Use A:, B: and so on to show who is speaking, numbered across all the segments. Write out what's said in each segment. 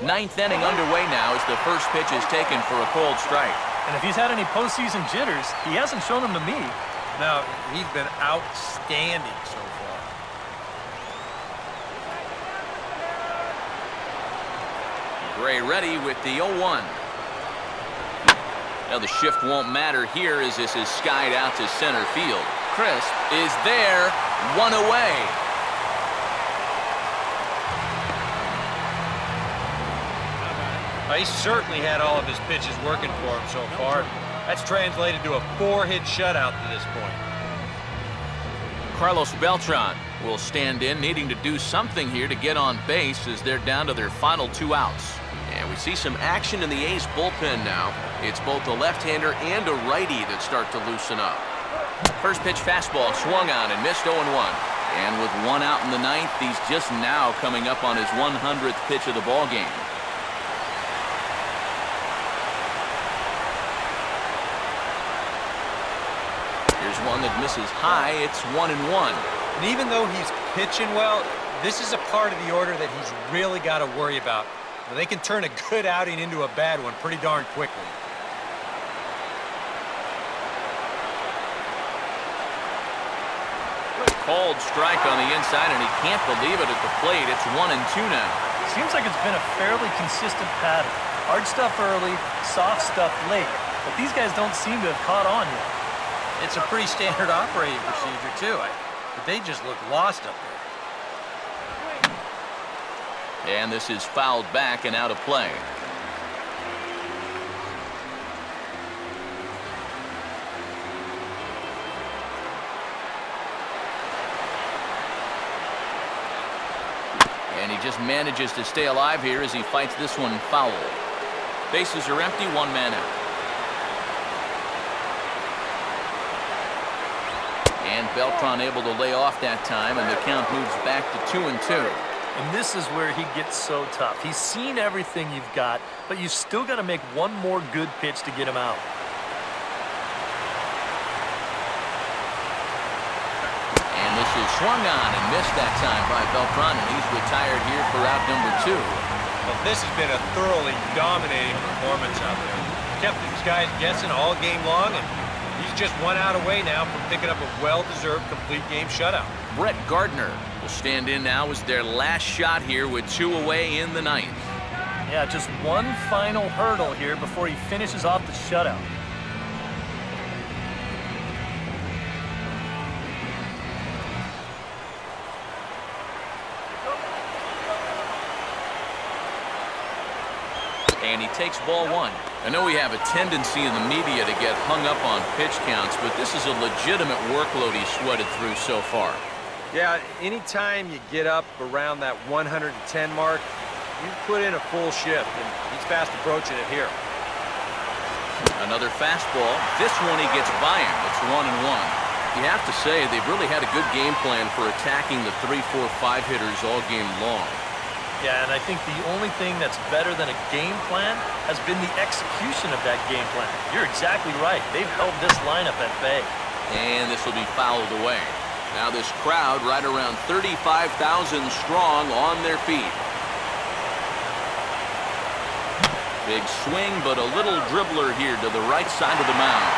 A: Ninth inning underway now as the first pitch is taken for a cold strike.
B: And if he's had any postseason jitters, he hasn't shown them to me.
C: No, he's been outstanding so far.
A: Gray ready with the 0-1. Now the shift won't matter here as this is skied out to center field. Crisp is there, one away.
C: He certainly had all of his pitches working for him so far. That's translated to a 4-hit shutout to this point.
A: Carlos Beltran will stand in, needing to do something here to get on base as they're down to their final 2 outs. And we see some action in the A's bullpen now. It's both a left-hander and a righty that start to loosen up. First pitch fastball swung on and missed 0-1. And with 1 out in the ninth, he's just now coming up on his 100th pitch of the ballgame. Here's one that misses high. It's 1-1.
C: And even though he's pitching well, this is a part of the order that he's really got to worry about. They can turn a good outing into a bad one pretty darn quickly.
A: Called strike on the inside, and he can't believe it at the plate. It's 1-2 now.
B: Seems like it's been a fairly consistent pattern. Hard stuff early, soft stuff late. But these guys don't seem to have caught on yet.
C: It's a pretty standard operating procedure, too. But they just look lost up there.
A: And this is fouled back and out of play. And he just manages to stay alive here as he fights this one foul. Bases are empty, 1 man out. And Beltran able to lay off that time, and the count moves back to 2-2.
B: And this is where he gets so tough. He's seen everything you've got, but you still got to make one more good pitch to get him out.
A: And this is swung on and missed that time by Beltran, and he's retired here for out number 2.
C: Well, this has been a thoroughly dominating performance out there. Kept these guys guessing all game long, and he's just 1 out away now from picking up a well-deserved complete game shutout.
A: Brett Gardner will stand in now as their last shot here with 2 away in the ninth.
B: Yeah, just one final hurdle here before he finishes off the shutout.
A: And he takes ball 1. I know we have a tendency in the media to get hung up on pitch counts, but this is a legitimate workload he's sweated through so far.
C: Yeah, anytime you get up around that 110 mark, you put in a full shift, and he's fast approaching it here.
A: Another fastball. This one he gets by him. It's 1-1. You have to say they've really had a good game plan for attacking the 3, 4, 5 hitters all game long.
B: Yeah, and I think the only thing that's better than a game plan has been the execution of that game plan. You're exactly right. They've held this lineup at bay.
A: And this will be fouled away. Now this crowd right around 35,000 strong on their feet. Big swing, but a little dribbler here to the right side of the mound.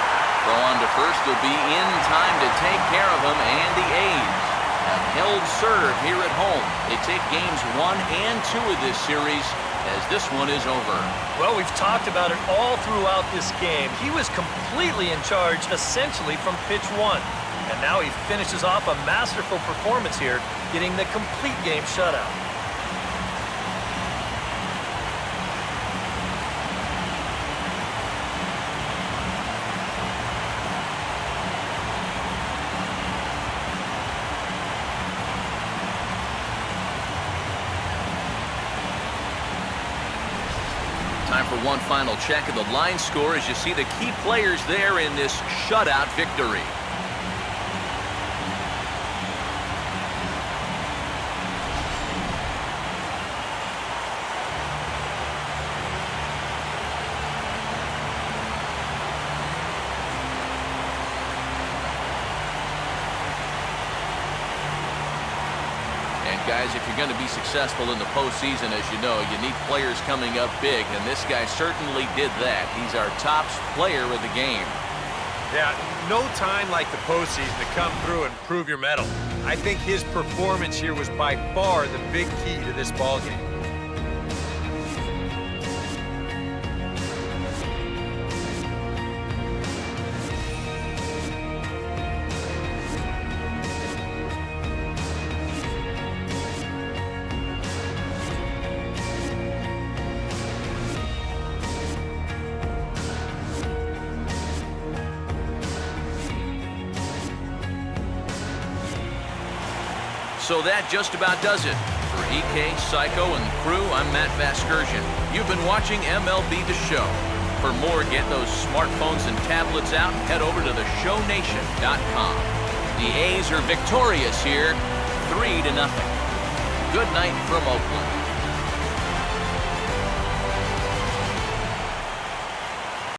A: Throw on to first will be in time to take care of him, and the A's have held serve here at home. They take games 1 and 2 of this series as this one is over.
B: Well, we've talked about it all throughout this game. He was completely in charge, essentially, from pitch 1. And now he finishes off a masterful performance here, getting the complete game shutout.
A: Time for one final check of the line score as you see the key players there in this shutout victory. guys, if you're going to be successful in the postseason, as you know, you need players coming up big, and this guy certainly did that. He's our top player of the game.
C: Yeah, no time like the postseason to come through and prove your mettle. I think his performance here was by far the big key to this ballgame.
A: So that just about does it. For EK, Psycho, and the crew, I'm Matt Vasgersian. You've been watching MLB The Show. For more, get those smartphones and tablets out and head over to theshownation.com. The A's are victorious here, 3-0. Good night from Oakland.